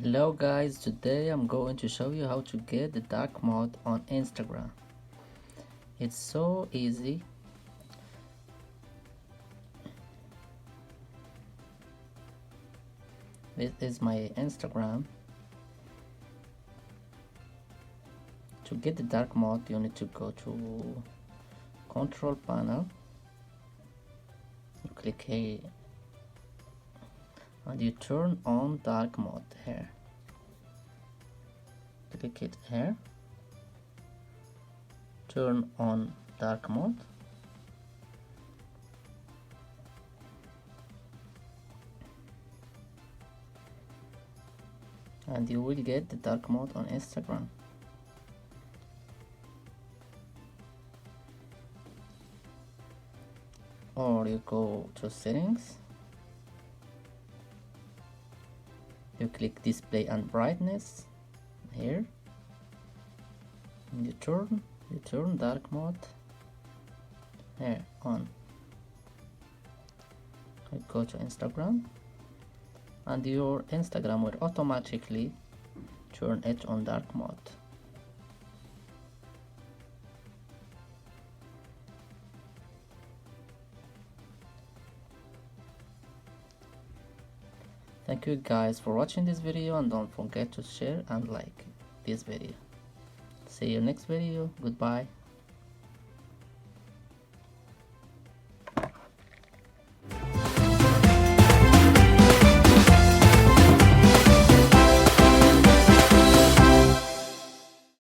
Hello guys, today I'm going to show you how to get the dark mode on Instagram. It's so easy. This is my Instagram. To get the dark mode, you need to go to control panel. You click here and you turn on dark mode here. Click it here. Turn on dark mode. And you will get the dark mode on Instagram. Or you go to settings, you click display and brightness here, and you turn dark mode here on. You go to Instagram and your Instagram will automatically turn it on dark mode. Thank you guys for watching this video, and don't forget to share and like this video. See you next video. Goodbye.